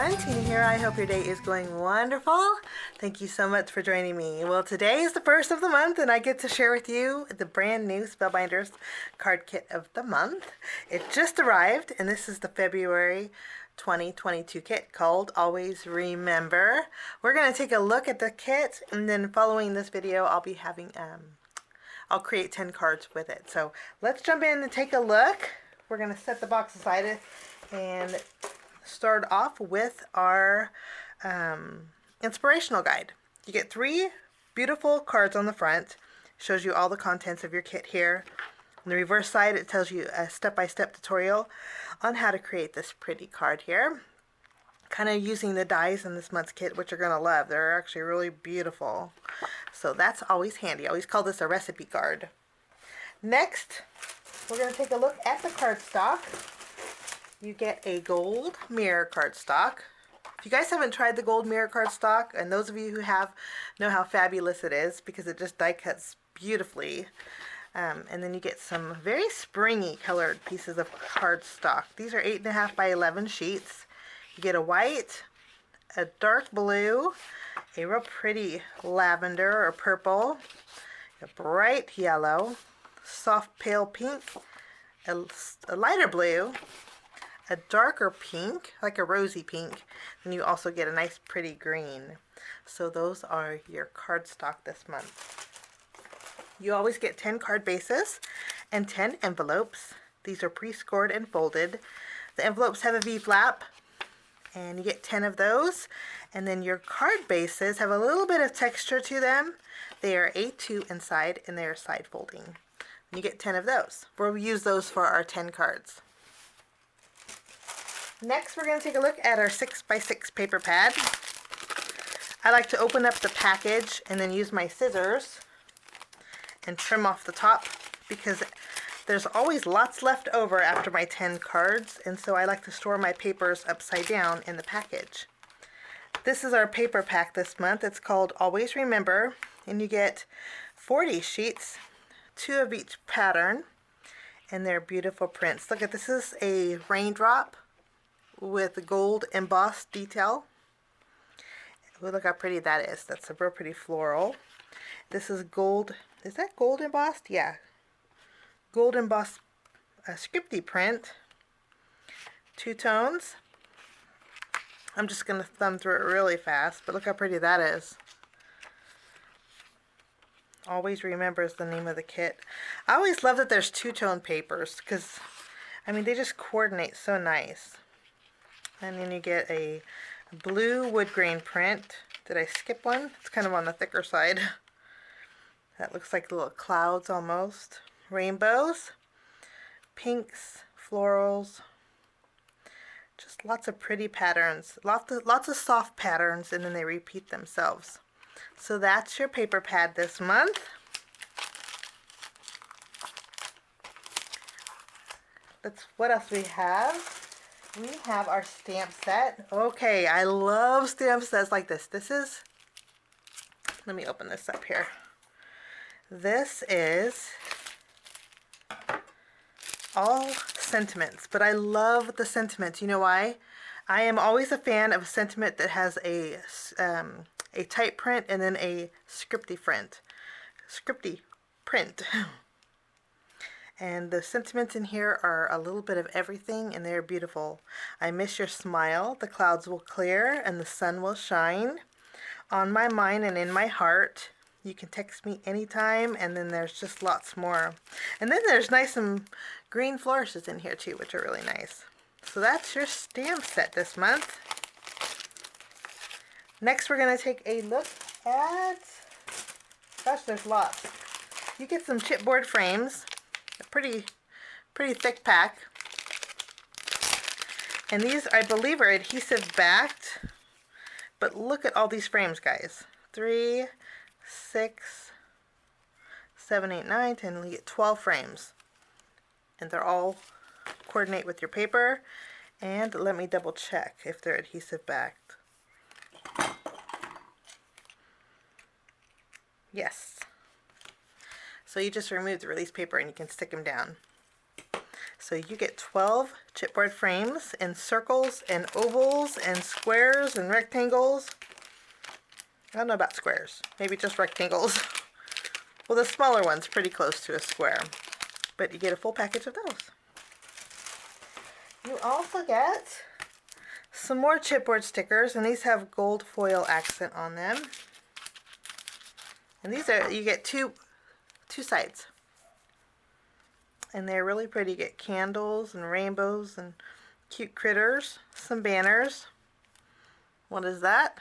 everyone, Tina here. I hope your day is going wonderful. Thank you so much for joining me. Well, today is the first of the month and I get to share with you the brand new Spellbinders Card Kit of the month. It just arrived and this is the February 2022 kit called Always Remember. We're going to take a look at the kit and then following this video I'll be having I'll create 10 cards with it. So let's jump in and take a look. We're going to set the box aside and start off with our inspirational guide. You get 3 beautiful cards on the front. Shows you all the contents of your kit here. On the reverse side it tells you a step-by-step tutorial on how to create this pretty card here. Kind of using the dies in this month's kit, which you're going to love. They're actually really beautiful. So that's always handy. I always call this a recipe card. Next, we're going to take a look at the cardstock. You get a gold mirror cardstock. If you guys haven't tried the gold mirror cardstock, and those of you who have know how fabulous it is because it just die cuts beautifully. And then you get some very springy colored pieces of cardstock. These are 8.5 by 11 sheets. You get a white, a dark blue, a real pretty lavender or purple, a bright yellow, soft pale pink, a lighter blue, a darker pink, like a rosy pink, and you also get a nice pretty green. So those are your cardstock this month. You always get 10 card bases and 10 envelopes. These are pre-scored and folded. The envelopes have a V-flap and you get 10 of those. And then your card bases have a little bit of texture to them. They are A2 inside and they are side folding. And you get 10 of those. We'll use those for our 10 cards. Next, we're going to take a look at our 6x6 paper pad. I like to open up the package and then use my scissors and trim off the top because there's always lots left over after my 10 cards, and so I like to store my papers upside down in the package. This is our paper pack this month. It's called Always Remember, and you get 40 sheets, 2 of each pattern, and they're beautiful prints. Look at this is a raindrop with gold embossed detail. Look how pretty that is. That's a real pretty floral. This is gold. Is that gold embossed? Yeah. Gold embossed scripty print. 2 tones. I'm just going to thumb through it really fast, but look how pretty that is. Always Remember is the name of the kit. I always love that there's 2-tone papers because, I mean, they just coordinate so nice. And then you get a blue wood grain print. Did I skip one? It's kind of on the thicker side. That looks like little clouds almost. Rainbows, pinks, florals. Just lots of pretty patterns. Lots of soft patterns, and then they repeat themselves. So that's your paper pad this month. What else we have? We have our stamp set. Okay, I love stamp sets like this. Let me open this up here. This is all sentiments, but I love the sentiments. You know why? I am always a fan of a sentiment that has a type print and then a scripty print. And the sentiments in here are a little bit of everything, and they're beautiful. I miss your smile, the clouds will clear, and the sun will shine. On my mind and in my heart. You can text me anytime, and then there's just lots more. And then there's nice some green flourishes in here too, which are really nice. So that's your stamp set this month. Next, we're going to take a look at, gosh, there's lots. You get some chipboard frames. A pretty thick pack. And these, I believe, are adhesive backed. But look at all these frames, guys. 3, 6, 7, 8, 9, 10. We get 12 frames. And they're all coordinate with your paper. And let me double check if they're adhesive backed. Yes. So you just remove the release paper and you can stick them down. So you get 12 chipboard frames in circles and ovals and squares and rectangles. I don't know about squares, maybe just rectangles. Well, the smaller one's pretty close to a square, but you get a full package of those. You also get some more chipboard stickers, and these have gold foil accent on them. And these are, you get two sides. And they're really pretty. You get candles and rainbows and cute critters, some banners. What is that?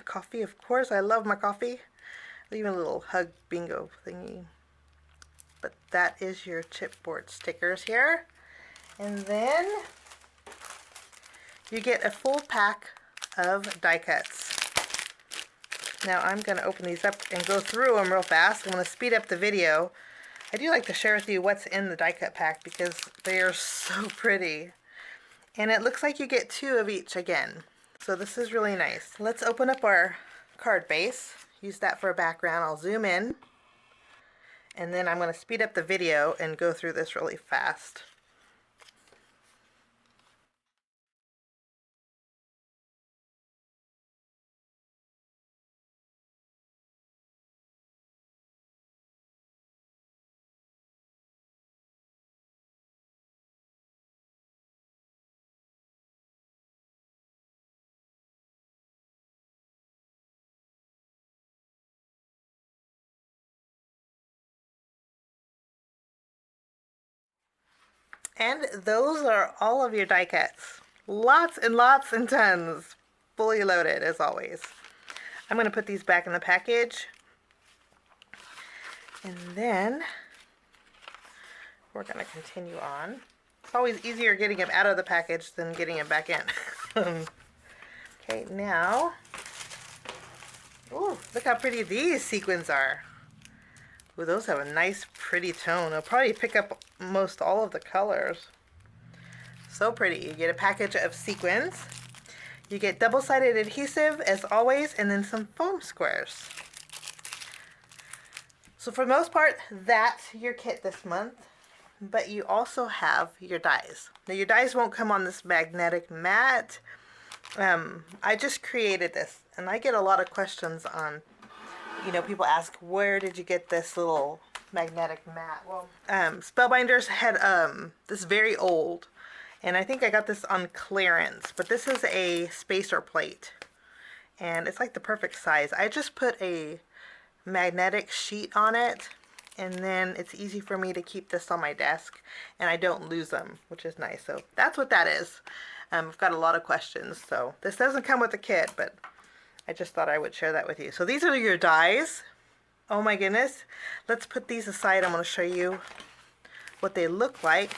Coffee, of course. I love my coffee. Even a little hug bingo thingy. But that is your chipboard stickers here. And then you get a full pack of die cuts. Now I'm going to open these up and go through them real fast. I'm going to speed up the video. I do like to share with you what's in the die cut pack because they are so pretty. And it looks like you get 2 of each again. So this is really nice. Let's open up our card base. Use that for a background. I'll zoom in. And then I'm going to speed up the video and go through this really fast. And those are all of your die cuts. Lots and lots and tons. Fully loaded as always. I'm going to put thdie back in the package. And then we're going to continue on. It's always easier getting them out of the package than getting them back in. Okay, now, ooh, look how pretty these sequins are. Ooh, those have a nice pretty tone. I'll probably pick up most all of the colors. So pretty. You get a package of sequins. You get double-sided adhesive as always, and then some foam squares. So for the most part, that's your kit this month. But you also have your dies. Now your dies won't come on this magnetic mat. I just created this, and I get a lot of questions on, you know, people ask, where did you get this little magnetic mat? Well, Spellbinders had this very old, and I think I got this on clearance, but this is a spacer plate, and it's like the perfect size. I just put a magnetic sheet on it, and then it's easy for me to keep this on my desk, and I don't lose them, which is nice. So that's what that is. I've got a lot of questions, so this doesn't come with the kit, but I just thought I would share that with you. So these are your dies. Oh my goodness. Let's put these aside. I'm going to show you what they look like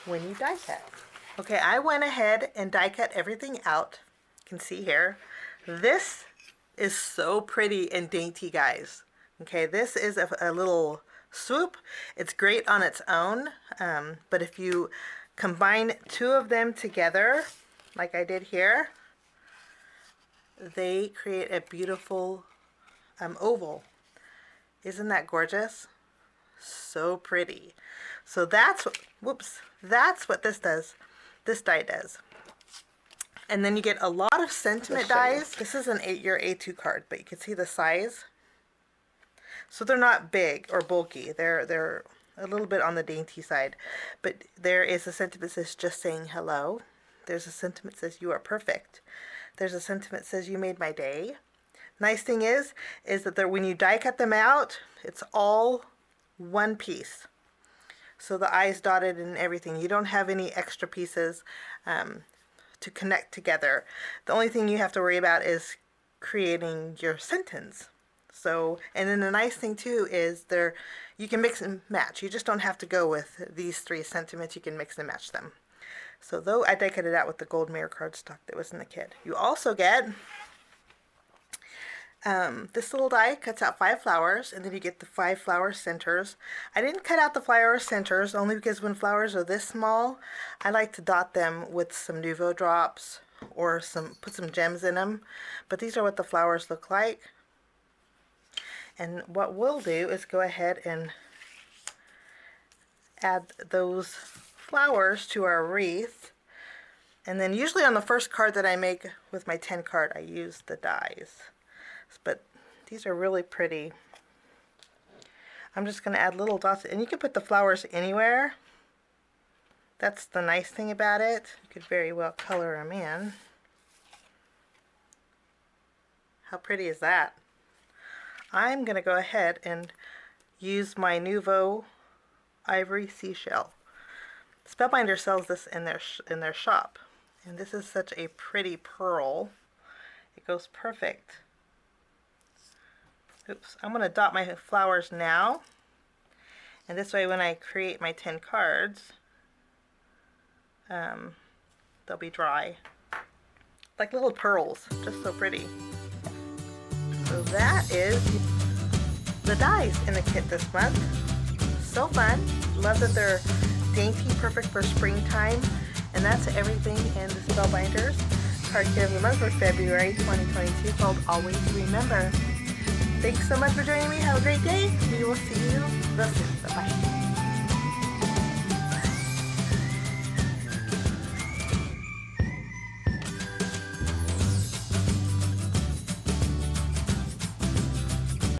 when you die cut. Okay, I went ahead and die cut everything out. You can see here. This is so pretty and dainty, guys. Okay, this is a little swoop. It's great on its own, but if you combine 2 of them together, like I did here, they create a beautiful oval. Isn't that gorgeous? So pretty. So that's what this does. This die does. And then you get a lot of sentiment dies. This is your A2 card, but you can see the size. So they're not big or bulky. They're a little bit on the dainty side. But there is a sentiment that says just saying hello. There's a sentiment that says you are perfect. There's a sentiment that says you made my day. Nice thing is that when you die cut them out, it's all one piece. So the eyes dotted and everything. You don't have any extra pieces to connect together. The only thing you have to worry about is creating your sentence. So, and then the nice thing too is you can mix and match. You just don't have to go with these 3 sentiments. You can mix and match them. So though I die cut it out with the gold mirror cardstock that was in the kit. You also get this little die cuts out 5 flowers, and then you get the 5 flower centers. I didn't cut out the flower centers only because when flowers are this small, I like to dot them with some Nouveau drops or put some gems in them. But these are what the flowers look like. And what we'll do is go ahead and add those flowers to our wreath. And then usually on the first card that I make with my 10 card, I use the dies. But these are really pretty. I'm just going to add little dots, and you can put the flowers anywhere. That's the nice thing about it. You could very well color them in. How pretty is that? I'm going to go ahead and use my Nouveau Ivory Seashell. Spellbinder sells this in their shop. And this is such a pretty pearl. It goes perfect. Oops, I'm going to dot my flowers now. And this way when I create my 10 cards, they'll be dry. Like little pearls, just so pretty. So that is the dies in the kit this month. So fun. Love that they're dainty, perfect for springtime. And that's everything in the Spellbinders Card Kit of the month for February 2022 called Always Remember. Thanks so much for joining me. Have a great day. We will see you real soon. Bye-bye.